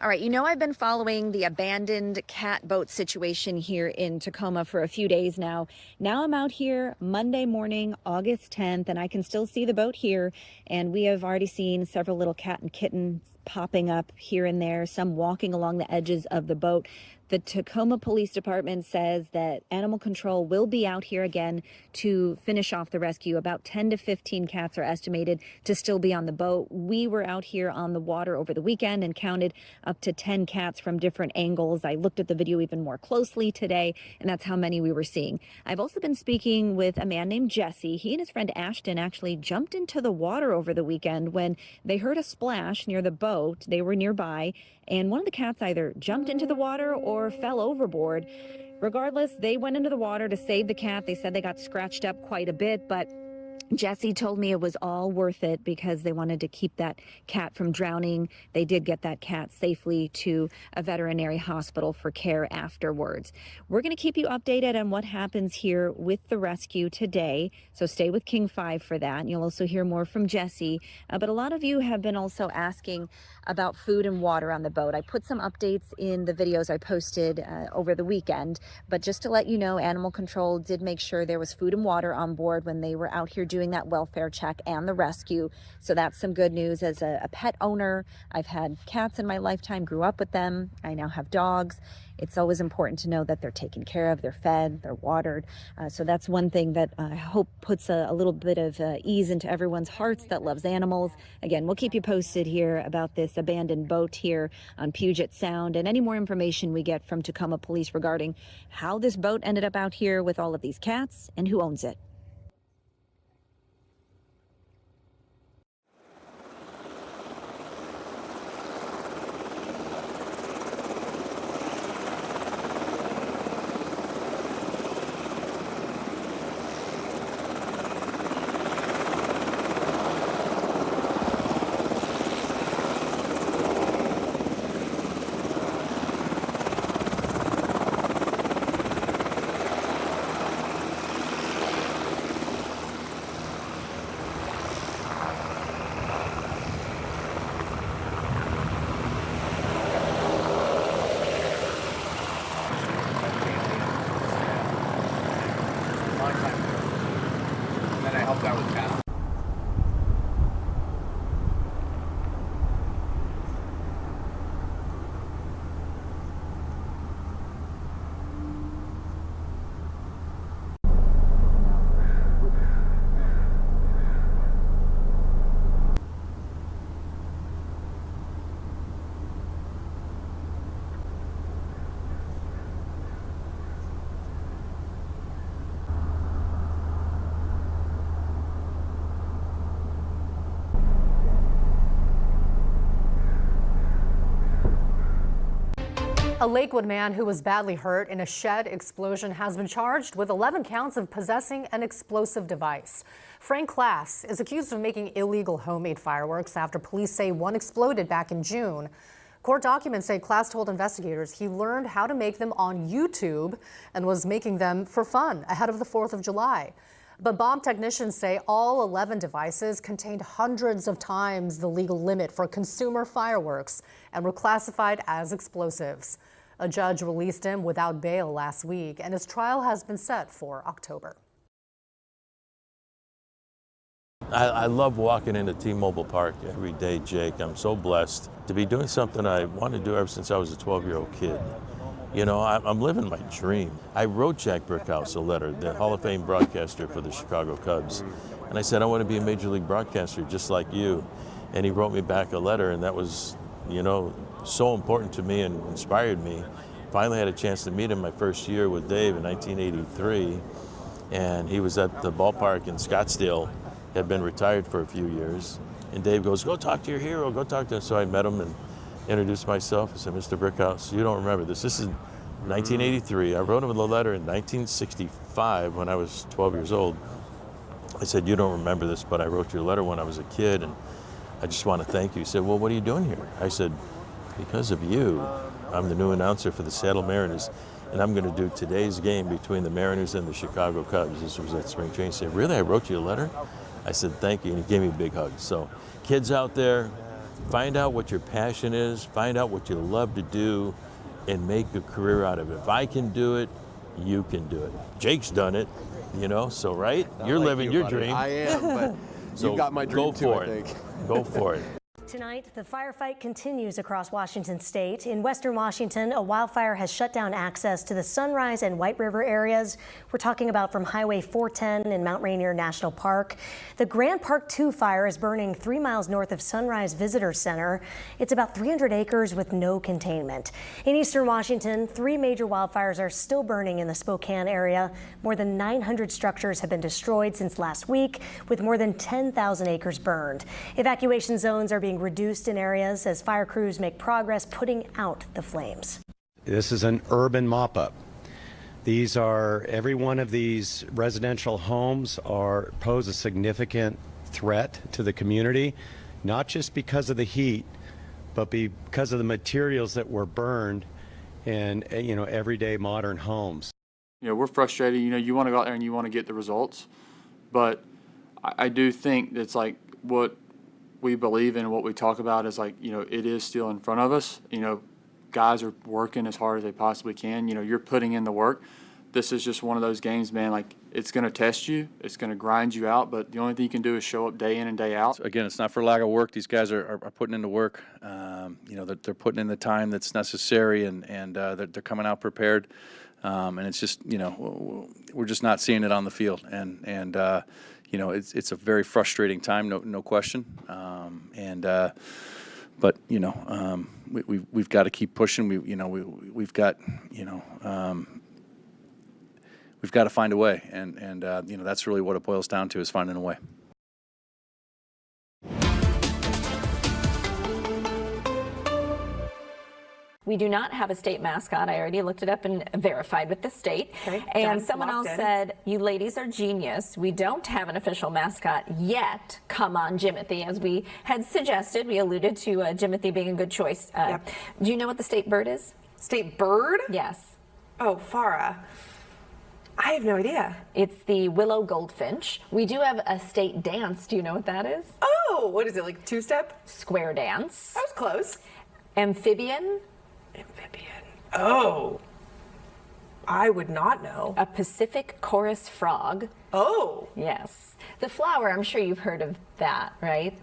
All right, I've been following the abandoned cat boat situation here in Tacoma for a few days now. Now I'm out here Monday morning, August 10th, and I can still see the boat here. And we have already seen several little cat and kittens popping up here and there, some walking along the edges of the boat. The Tacoma Police Department says that animal control will be out here again to finish off the rescue. About 10 to 15 cats are estimated to still be on the boat. We were out here on the water over the weekend and counted up to 10 cats from different angles. I looked at the video even more closely today, and that's how many we were seeing. I've also been speaking with a man named Jesse. He and his friend Ashton actually jumped into the water over the weekend when they heard a splash near the boat. They were nearby, and one of the cats either jumped into the water or fell overboard. Regardless, they went into the water to save the cat. They said they got scratched up quite a bit, but Jesse told me it was all worth it because they wanted to keep that cat from drowning. They did get that cat safely to a veterinary hospital for care afterwards. We're going to keep you updated on what happens here with the rescue today, so stay with King 5 for that. You'll also hear more from Jesse, but a lot of you have been also asking about food and water on the boat. I put some updates in the videos I posted over the weekend, but just to let you know, Animal Control did make sure there was food and water on board when they were out here doing that welfare check and the rescue. So that's some good news. As a pet owner, I've had cats in my lifetime, grew up with them. I now have dogs. It's always important to know that they're taken care of, they're fed, they're watered. So that's one thing that I hope puts a little bit of ease into everyone's hearts that loves animals. Again, we'll keep you posted here about this abandoned boat here on Puget Sound and any more information we get from Tacoma Police regarding how this boat ended up out here with all of these cats and who owns it. And then I helped out with cats. A Lakewood man who was badly hurt in a shed explosion has been charged with 11 counts of possessing an explosive device. Frank Class is accused of making illegal homemade fireworks after police say one exploded back in June. Court documents say Class told investigators he learned how to make them on YouTube and was making them for fun ahead of the 4th of July. But bomb technicians say all 11 devices contained hundreds of times the legal limit for consumer fireworks and were classified as explosives. A judge released him without bail last week, and his trial has been set for October. I love walking into T-Mobile Park every day, Jake. I'm so blessed to be doing something I wanted to do ever since I was a 12-year-old kid. You know, I'm living my dream. I wrote Jack Brickhouse a letter, the Hall of Fame broadcaster for the Chicago Cubs. And I said, I want to be a major league broadcaster just like you. And he wrote me back a letter, and that was, you know, so important to me and inspired me. Finally had a chance to meet him my first year with Dave in 1983. And he was at the ballpark in Scottsdale, had been retired for a few years. And Dave goes, go talk to your hero, go talk to him. So I met him and introduced myself. I said, Mr. Brickhouse, you don't remember this. This is 1983. I wrote him a letter in 1965 when I was 12 years old. I said, you don't remember this, but I wrote you a letter when I was a kid, and I just want to thank you. He said, well, what are you doing here? I said, because of you, I'm the new announcer for the Seattle Mariners, and I'm going to do today's game between the Mariners and the Chicago Cubs. This was at spring training. He said, really? I wrote you a letter? I said, thank you, and he gave me a big hug. So kids out there, Find out what your passion is, find out what you love to do, and make a career out of it. If I can do it, you can do it. Jake's done it, so right? You're like living your buddy. dream. I am, but So you've got my dream too, I think. Go for it. Tonight, the firefight continues across Washington state. In western Washington, a wildfire has shut down access to the Sunrise and White River areas. We're talking about from Highway 410 in Mount Rainier National Park. The Grand Park 2 fire is burning 3 miles north of Sunrise Visitor Center. It's about 300 acres with no containment. In eastern Washington, 3 major wildfires are still burning in the Spokane area. More than 900 structures have been destroyed since last week, with more than 10,000 acres burned. Evacuation zones are being reduced in areas as fire crews make progress putting out the flames. This is an urban mop-up. Every one of these residential homes pose a significant threat to the community, not just because of the heat, but because of the materials that were burned in, everyday modern homes. We're frustrated. You want to go out there and you want to get the results, but I do think that's like what we believe in and what we talk about is it is still in front of us. Guys are working as hard as they possibly can. You're putting in the work. This is just one of those games, man. It's going to test you. It's going to grind you out, but the only thing you can do is show up day in and day out. Again, it's not for lack of work. These guys are putting in the work. They're putting in the time that's necessary, and they're coming out prepared. And it's just, we're just not seeing it on the field. And it's a very frustrating time, no question. But we've got to keep pushing. We've got to find a way, and that's really what it boils down to, is finding a way. We do not have a state mascot. I already looked it up and verified with the state. Okay, and someone else said, you ladies are genius. We don't have an official mascot yet. Come on, Jimothy. As we had suggested, we alluded to Jimothy being a good choice. Yep. Do you know what the state bird is? State bird? Yes. Oh, Farah. I have no idea. It's the willow goldfinch. We do have a state dance. Do you know what that is? Oh, what is it, like two-step? Square dance. I was close. Amphibian. Amphibian. Oh. I would not know. A Pacific chorus frog. Oh. Yes. The flower, I'm sure you've heard of that, right?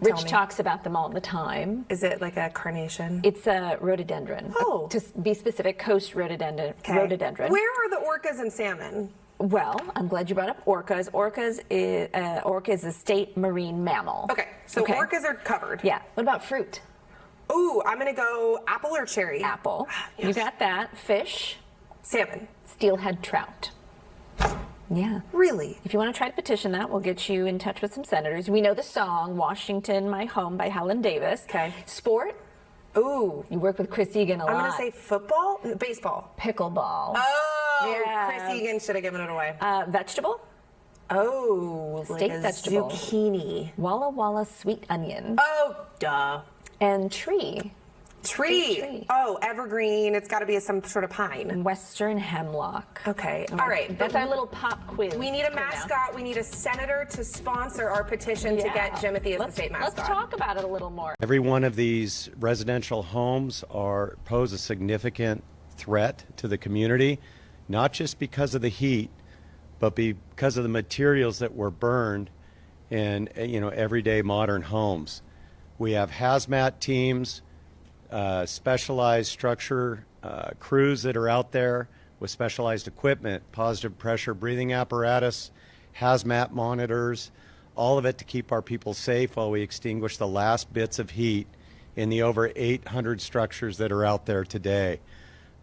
Rich talks about them all the time. Is it like a carnation? It's a rhododendron. Oh. To be specific, coast rhododendron. Okay. Rhododendron. Where are the orcas and salmon? Well, I'm glad you brought up orcas. Orca is a state marine mammal. Okay, so orcas are covered. Yeah. What about fruit? Ooh, I'm gonna go apple or cherry. Apple. Yes. You got that. Fish. Salmon. Steelhead trout. Yeah. Really? If you want to try to petition that, we'll get you in touch with some senators. We know the song, Washington, My Home by Helen Davis. Okay. Sport. Ooh. You work with Chris Egan a lot. I'm gonna say football? Baseball. Pickleball. Oh, yes. Chris Egan should have given it away. Vegetable. Oh, State like a vegetable. Zucchini. Walla Walla sweet onion. Oh, duh. And tree. Tree. Oh, evergreen. It's got to be some sort of pine. Western hemlock. Okay. All right. That's our little pop quiz. We need a mascot. We need a senator to sponsor our petition to get Jimothy as the state mascot. Let's talk about it a little more. Every one of these residential homes pose a significant threat to the community, not just because of the heat, but because of the materials that were burned in everyday modern homes. We have hazmat teams, specialized structure crews that are out there with specialized equipment, positive pressure breathing apparatus, hazmat monitors, all of it to keep our people safe while we extinguish the last bits of heat in the over 800 structures that are out there today.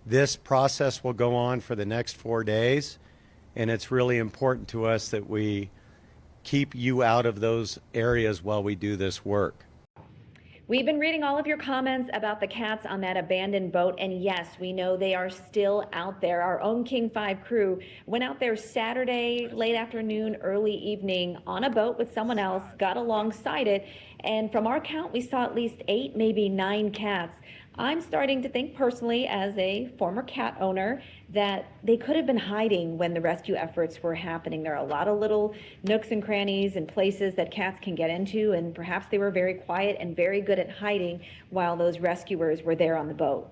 This process will go on for the next 4 days, and it's really important to us that we keep you out of those areas while we do this work. We've been reading all of your comments about the cats on that abandoned boat, and yes, we know they are still out there. Our own King 5 crew went out there Saturday, late afternoon, early evening on a boat with someone else, got alongside it, and from our count, we saw at least 8, maybe 9 cats. I'm starting to think personally, as a former cat owner, that they could have been hiding when the rescue efforts were happening. There are a lot of little nooks and crannies and places that cats can get into, and perhaps they were very quiet and very good at hiding while those rescuers were there on the boat.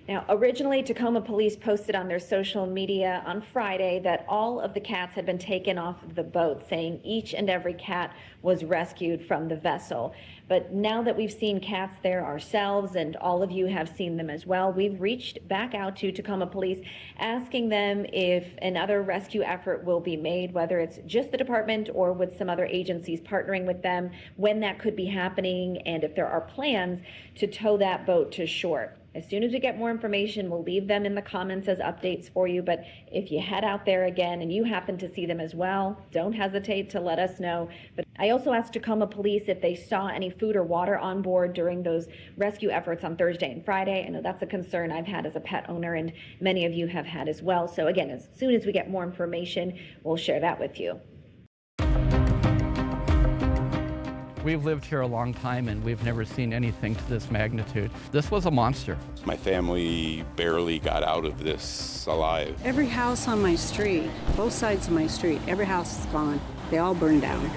Now, originally, Tacoma police posted on their social media on Friday that all of the cats had been taken off of the boat, saying each and every cat was rescued from the vessel. But now that we've seen cats there ourselves, and all of you have seen them as well, we've reached back out to Tacoma police, asking them if another rescue effort will be made, whether it's just the department or with some other agencies partnering with them, when that could be happening, and if there are plans to tow that boat to shore. As soon as we get more information, we'll leave them in the comments as updates for you. But if you head out there again and you happen to see them as well, don't hesitate to let us know. But I also asked Tacoma police if they saw any food or water on board during those rescue efforts on Thursday and Friday. I know that's a concern I've had as a pet owner, and many of you have had as well. So again, as soon as we get more information, we'll share that with you. We've lived here a long time and we've never seen anything to this magnitude. This was a monster. My family barely got out of this alive. Every house on my street, both sides of my street, every house is gone. They all burned down.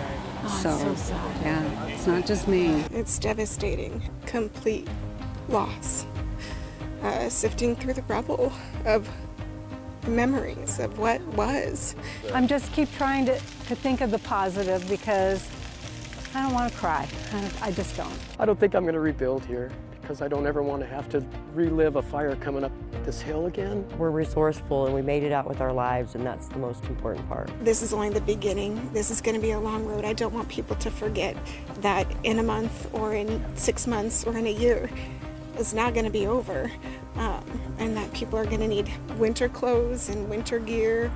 So sad. Yeah, it's not just me. It's devastating, complete loss. Sifting through the rubble of memories of what was. I'm just keep trying to think of the positive because I don't want to cry. I just don't. I don't think I'm going to rebuild here because I don't ever want to have to relive a fire coming up this hill again. We're resourceful and we made it out with our lives, and that's the most important part. This is only the beginning. This is going to be a long road. I don't want people to forget that in a month or in 6 months or in a year, it's not going to be over, and that people are going to need winter clothes and winter gear.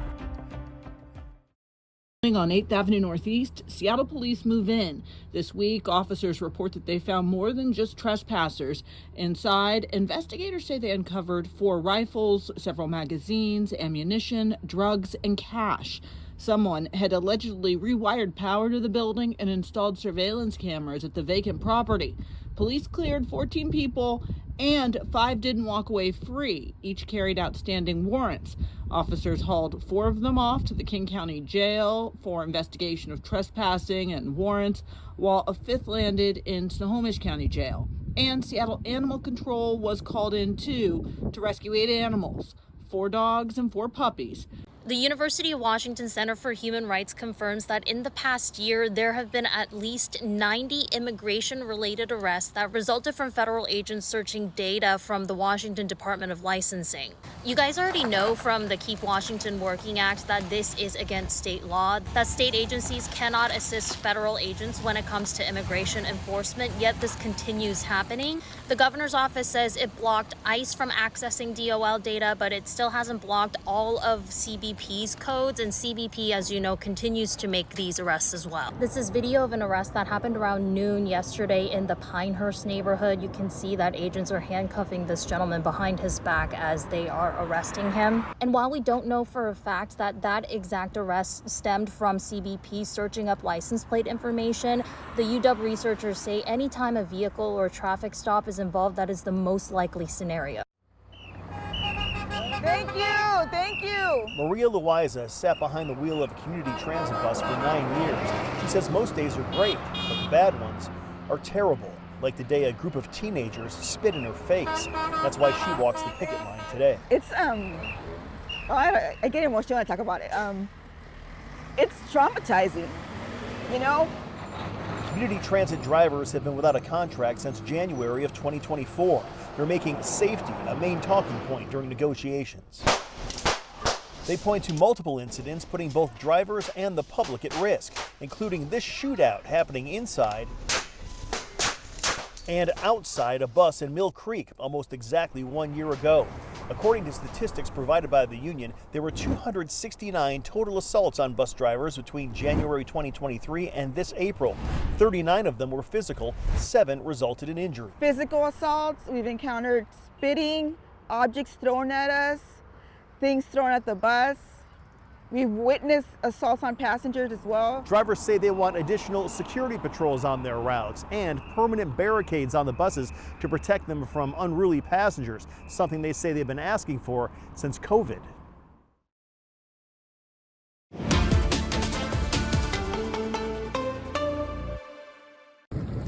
On 8th Avenue Northeast, Seattle police move in. This week, officers report that they found more than just trespassers. Inside, investigators say they uncovered 4 rifles, several magazines, ammunition, drugs, and cash. Someone had allegedly rewired power to the building and installed surveillance cameras at the vacant property. Police cleared 14 people and 5 didn't walk away free. Each carried outstanding warrants. Officers hauled 4 of them off to the King County Jail for investigation of trespassing and warrants, while a 5th landed in Snohomish County Jail. And Seattle Animal Control was called in too to rescue 8 animals, 4 dogs and 4 puppies. The University of Washington Center for Human Rights confirms that in the past year, there have been at least 90 immigration-related arrests that resulted from federal agents searching data from the Washington Department of Licensing. You guys already know from the Keep Washington Working Act that this is against state law, that state agencies cannot assist federal agents when it comes to immigration enforcement, yet this continues happening. The governor's office says it blocked ICE from accessing DOL data, but it still hasn't blocked all of CBP's codes, and CBP, as you know, continues to make these arrests as well. This is video of an arrest that happened around noon yesterday in the Pinehurst neighborhood. You can see that agents are handcuffing this gentleman behind his back as they are arresting him. And while we don't know for a fact that that exact arrest stemmed from CBP searching up license plate information, the UW researchers say anytime a vehicle or traffic stop is involved, that is the most likely scenario. Thank you, thank you. Maria Loiza sat behind the wheel of a community transit bus for 9 years. She says most days are great, but the bad ones are terrible, like the day a group of teenagers spit in her face. That's why she walks the picket line today. It's, I get emotional when I talk about it. It's traumatizing, you know? Community transit drivers have been without a contract since January of 2024. They're making safety a main talking point during negotiations. They point to multiple incidents putting both drivers and the public at risk, including this shootout happening inside and outside a bus in Mill Creek almost exactly 1 year ago. According to statistics provided by the union, there were 269 total assaults on bus drivers between January 2023 and this April. 39 of them were physical, 7 resulted in injury. Physical assaults, we've encountered spitting, objects thrown at us, things thrown at the bus. We've witnessed assaults on passengers as well. Drivers say they want additional security patrols on their routes and permanent barricades on the buses to protect them from unruly passengers, something they say they've been asking for since COVID.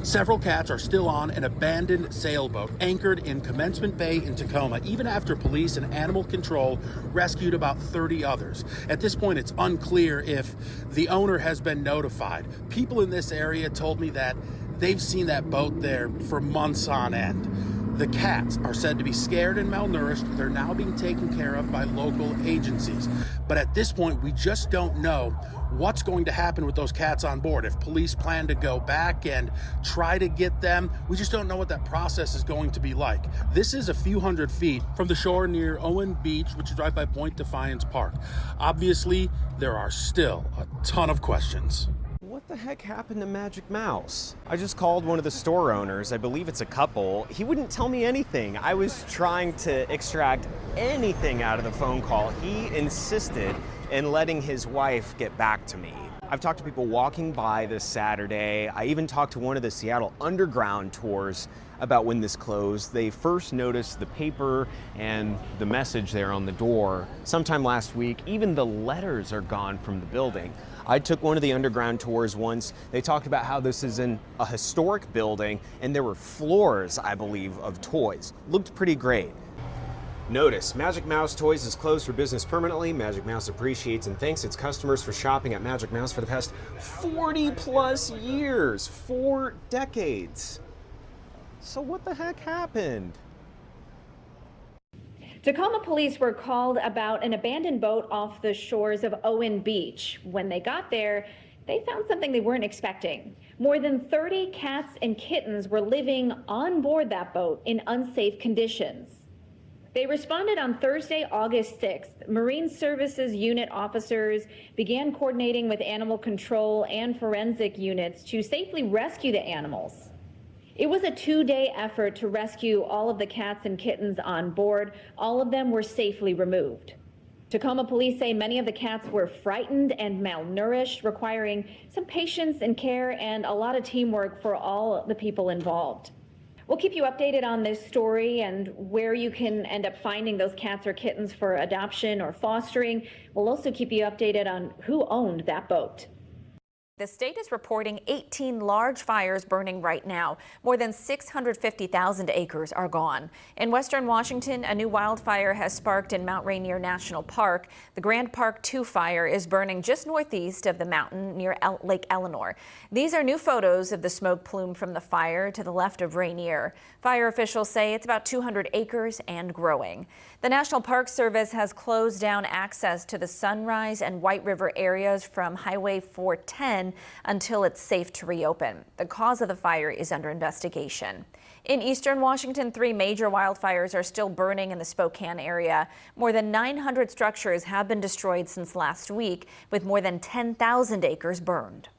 Several cats are still on an abandoned sailboat anchored in Commencement Bay in Tacoma, even after police and animal control rescued about 30 others. At this point, it's unclear if the owner has been notified. People in this area told me that they've seen that boat there for months on end. The cats are said to be scared and malnourished. They're now being taken care of by local agencies. But at this point, we just don't know what's going to happen with those cats on board. If police plan to go back and try to get them, we just don't know what that process is going to be like. This is a few hundred feet from the shore near Owen Beach, which is right by Point Defiance Park. Obviously, there are still a ton of questions. What the heck happened to Magic Mouse? I just called one of the store owners. I believe it's a couple. He wouldn't tell me anything. I was trying to extract anything out of the phone call. He insisted in letting his wife get back to me. I've talked to people walking by this Saturday. I even talked to one of the Seattle Underground tours about when this closed. They first noticed the paper and the message there on the door sometime last week. Even the letters are gone from the building. I took one of the Underground tours once. They talked about how this is in a historic building and there were floors, I believe, of toys. Looked pretty great. Notice, Magic Mouse Toys is closed for business permanently. Magic Mouse appreciates and thanks its customers for shopping at Magic Mouse for the past 40 plus years, 4 decades. So what the heck happened? Tacoma police were called about an abandoned boat off the shores of Owen Beach. When they got there, they found something they weren't expecting. More than 30 cats and kittens were living on board that boat in unsafe conditions. They responded on Thursday, August 6th. Marine Services Unit officers began coordinating with animal control and forensic units to safely rescue the animals. It was a 2-day effort to rescue all of the cats and kittens on board. All of them were safely removed. Tacoma police say many of the cats were frightened and malnourished, requiring some patience and care and a lot of teamwork for all the people involved. We'll keep you updated on this story and where you can end up finding those cats or kittens for adoption or fostering. We'll also keep you updated on who owned that boat. The state is reporting 18 large fires burning right now. More than 650,000 acres are gone. In western Washington, a new wildfire has sparked in Mount Rainier National Park. The Grand Park 2 fire is burning just northeast of the mountain near Lake Eleanor. These are new photos of the smoke plume from the fire to the left of Rainier. Fire officials say it's about 200 acres and growing. The National Park Service has closed down access to the Sunrise and White River areas from Highway 410 until it's safe to reopen. The cause of the fire is under investigation. In eastern Washington, 3 major wildfires are still burning in the Spokane area. More than 900 structures have been destroyed since last week, with more than 10,000 acres burned.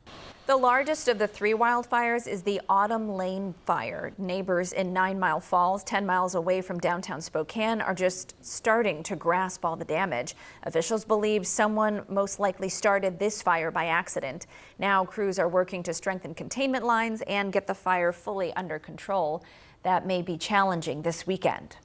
The largest of the 3 wildfires is the Autumn Lane fire. Neighbors in 9 Mile Falls, 10 miles away from downtown Spokane, are just starting to grasp all the damage. Officials believe someone most likely started this fire by accident. Now crews are working to strengthen containment lines and get the fire fully under control. That may be challenging this weekend.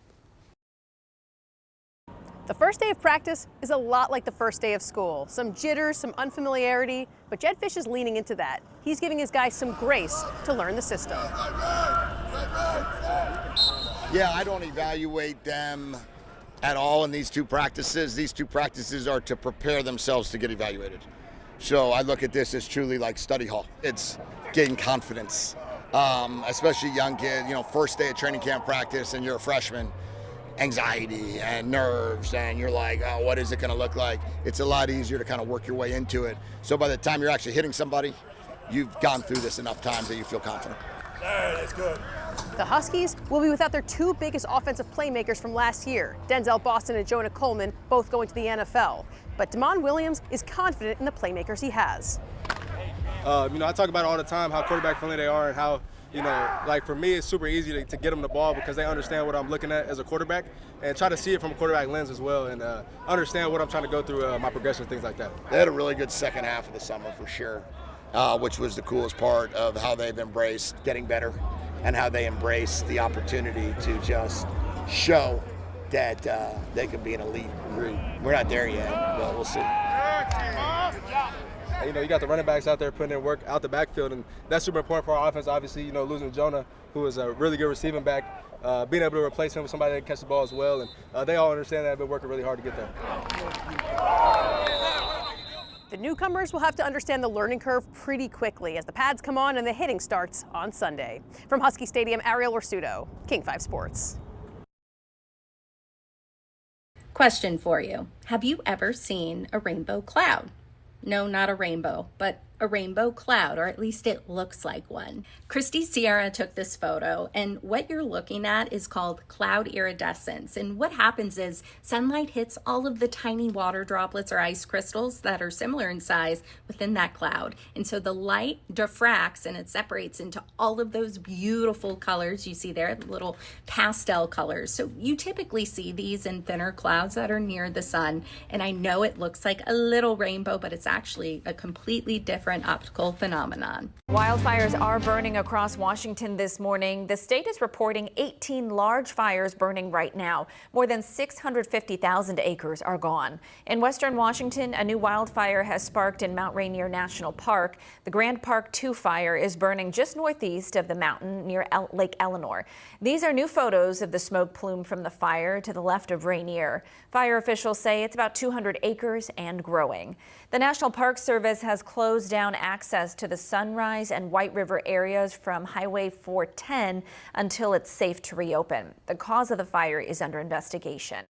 The first day of practice is a lot like the first day of school. Some jitters, some unfamiliarity, but Jed Fish is leaning into that. He's giving his guys some grace to learn the system. Yeah, I don't evaluate them at all in these 2 practices. These 2 practices are to prepare themselves to get evaluated. So I look at this as truly like study hall. It's getting confidence, especially young kids, first day of training camp practice and you're a freshman. Anxiety and nerves, and you're like, oh, what is it going to look like? It's a lot easier to kind of work your way into it. So by the time you're actually hitting somebody, you've gone through this enough times that you feel confident. There, that's good. The Huskies will be without their 2 biggest offensive playmakers from last year, Denzel Boston and Jonah Coleman, both going to the NFL. But Damon Williams is confident in the playmakers he has. I talk about it all the time, how quarterback friendly they are and how you know, like for me, it's super easy to get them the ball because they understand what I'm looking at as a quarterback and try to see it from a quarterback lens as well and understand what I'm trying to go through, my progression, things like that. They had a really good second half of the summer for sure, which was the coolest part of how they've embraced getting better and how they embrace the opportunity to just show that they can be an elite group. We're not there yet, but we'll see. You know, you got the running backs out there putting in work out the backfield, and that's super important for our offense. Obviously, you know, losing Jonah, who is a really good receiving back, being able to replace him with somebody that can catch the ball as well, and they all understand that. I've been working really hard to get there. The newcomers will have to understand the learning curve pretty quickly as the pads come on and the hitting starts on Sunday. From Husky Stadium, Ariel Orsuto, King 5 Sports. Question for you. Have you ever seen a rainbow cloud? No, not a rainbow, but a rainbow cloud, or at least it looks like one. Christy Sierra took this photo, and what you're looking at is called cloud iridescence. And what happens is sunlight hits all of the tiny water droplets or ice crystals that are similar in size within that cloud. And so the light diffracts and it separates into all of those beautiful colors you see there, little pastel colors. So you typically see these in thinner clouds that are near the sun. And I know it looks like a little rainbow, but it's actually a completely different optical phenomenon. Wildfires are burning across Washington this morning. The state is reporting 18 large fires burning right now. More than 650,000 acres are gone. In western Washington, a new wildfire has sparked in Mount Rainier National Park. The Grand Park 2 fire is burning just northeast of the mountain near Lake Eleanor. These are new photos of the smoke plume from the fire to the left of Rainier. Fire officials say it's about 200 acres and growing. The National Park Service has closed down access to the Sunrise and White River areas from Highway 410 until it's safe to reopen. The cause of the fire is under investigation.